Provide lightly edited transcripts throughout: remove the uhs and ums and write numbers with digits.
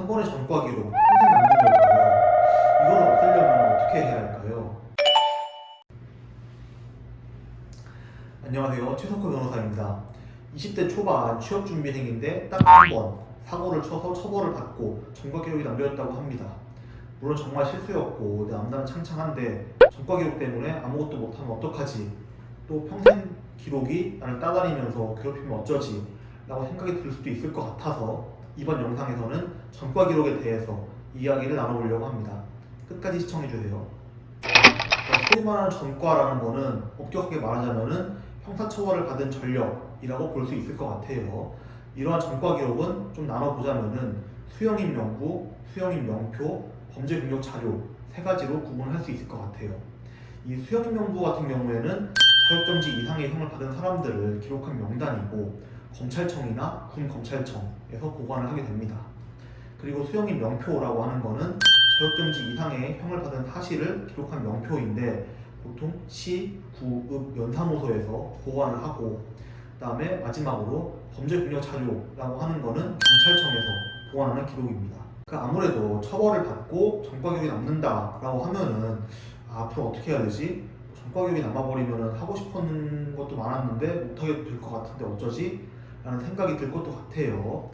한 번의 전과 기록 평생 남는 걸까요? 이걸 없애려면 어떻게 해야 할까요? 안녕하세요. 최석호 변호사입니다. 20대 초반 취업 준비생인데 딱 한 번 사고를 쳐서 처벌을 받고 전과 기록이 남겨졌다고 합니다. 물론 정말 실수였고 내 앞날은 창창한데 전과 기록 때문에 아무것도 못하면 어떡하지? 또 평생 기록이 나를 따다니면서 괴롭히면 어쩌지? 라고 생각이 들 수도 있을 것 같아서 이번 영상에서는 전과 기록에 대해서 이야기를 나눠보려고 합니다. 끝까지 시청해주세요. 소위 말하는 전과라는 거는 엄격하게 말하자면은 형사처벌을 받은 전력이라고 볼 수 있을 것 같아요. 이러한 전과 기록은 좀 나눠보자면은 수형인 명부, 수형인 명표, 범죄 경력 자료 세 가지로 구분할 수 있을 것 같아요. 이 수형인 명부 같은 경우에는 자격정지 이상의 형을 받은 사람들을 기록한 명단이고 검찰청이나 군검찰청에서 보관을 하게 됩니다. 그리고 수형인 명표라고 하는 거는 자격정지 이상의 형을 받은 사실을 기록한 명표인데 보통 시, 구, 읍, 면사무소에서 보관을 하고 그 다음에 마지막으로 범죄 경력 자료라고 하는 거는 경찰청에서 보관하는 기록입니다. 그러니까 아무래도 처벌을 받고 전과 기록이 남는다라고 하면은 앞으로 어떻게 해야 되지? 전과 기록이 남아버리면 하고 싶은 것도 많았는데 못하게 될 것 같은데 어쩌지? 라는 생각이 들 것도 같아요.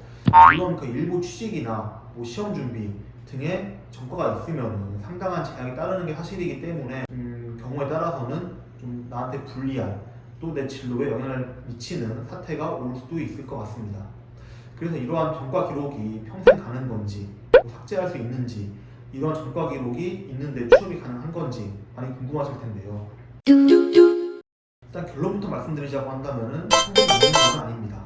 물론 그 일부 취직이나 뭐 시험 준비 등의 전과가 있으면 상당한 제약이 따르는 게 사실이기 때문에 경우에 따라서는 좀 나한테 불리한 또 내 진로에 영향을 미치는 사태가 올 수도 있을 것 같습니다. 그래서 이러한 전과 기록이 평생 가는 건지 뭐 삭제할 수 있는지 이러한 전과 기록이 있는데 취업이 가능한 건지 많이 궁금하실 텐데요. 일단 결론부터 말씀드리자고 한다면은 평생 남는 건 아닙니다.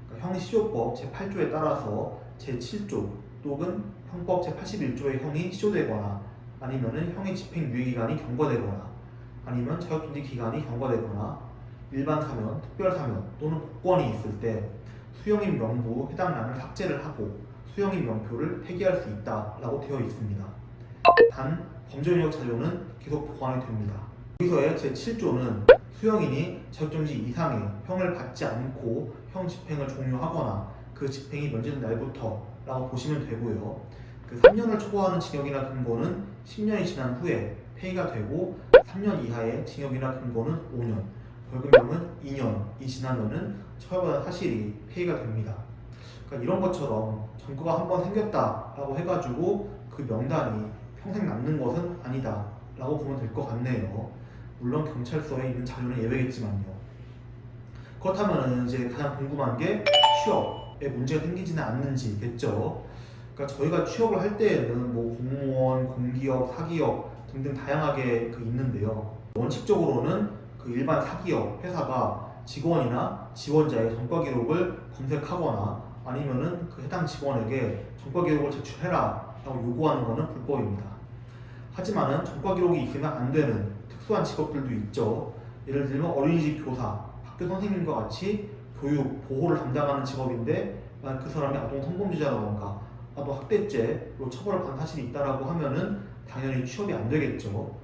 그러니까 형시효법 제8조에 따라서 제7조 또는 형법 제81조의 형이 시효되거나 아니면은 형의 집행 유예기간이 경과되거나 아니면 자격정지 기간이 경과되거나 일반 사면, 특별 사면 또는 복권이 있을 때 수형인 명부 해당 란을 삭제를 하고 수형인 명표를 폐기할 수 있다라고 되어 있습니다. 단 범죄 경력 자료는 계속 보관이 됩니다. 여기서의 제7조는 수형인이 자격정지 이상의 형을 받지 않고 형 집행을 종료하거나 그 집행이 면제된 날부터 라고 보시면 되고요. 그 3년을 초과하는 징역이나 금고는 10년이 지난 후에 폐기가 되고 3년 이하의 징역이나 금고는 5년, 벌금형은 2년이 지나면은 처벌받은 사실이 폐기가 됩니다. 그러니까 이런 것처럼 전과가 한번 생겼다라고 해가지고 그 명단이 평생 남는 것은 아니다라고 보면 될 것 같네요. 물론 경찰서에 있는 자료는 예외겠지만요. 그렇다면 이제 가장 궁금한 게 취업에 문제가 생기지는 않는지겠죠. 그러니까 저희가 취업을 할 때에는 뭐 공무원, 공기업, 사기업 등등 다양하게 있는데요. 원칙적으로는 그 일반 사기업 회사가 직원이나 지원자의 전과 기록을 검색하거나 아니면은 그 해당 직원에게 전과 기록을 제출해라 라고 요구하는 것은 불법입니다. 하지만은 전과 기록이 있으면 안 되는 특수한 직업들도 있죠. 예를 들면 어린이집 교사, 학교 선생님과 같이 교육, 보호를 담당하는 직업인데 만약 그 사람이 아동 성범죄자라던가 아동 학대죄로 처벌을 받은 사실이 있다라고 하면은 당연히 취업이 안 되겠죠.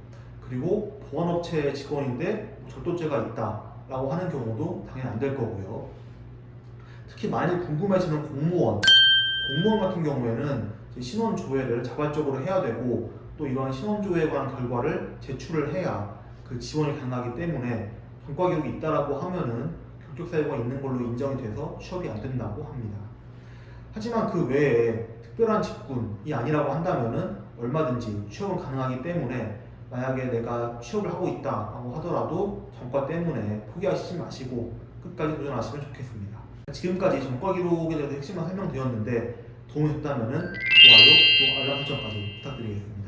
그리고 보안업체 직원인데 절도죄가 있다라고 하는 경우도 당연히 안 될 거고요. 특히 많이 궁금해지는 공무원 같은 경우에는 신원 조회를 자발적으로 해야 되고 또 이러한 신원 조회에 관한 결과를 제출을 해야 그 지원이 가능하기 때문에 전과 기록이 있다라고 하면은 경적 사유가 있는 걸로 인정이 돼서 취업이 안 된다고 합니다. 하지만 그 외에 특별한 직군이 아니라고 한다면은 얼마든지 취업은 가능하기 때문에 만약에 내가 취업을 하고 있다고 하더라도 전과 때문에 포기하시지 마시고 끝까지 도전하시면 좋겠습니다. 지금까지 전과 기록에 대해서 핵심을 설명드렸는데 도움이 됐다면 좋아요, 또 알람 설정까지 부탁드리겠습니다.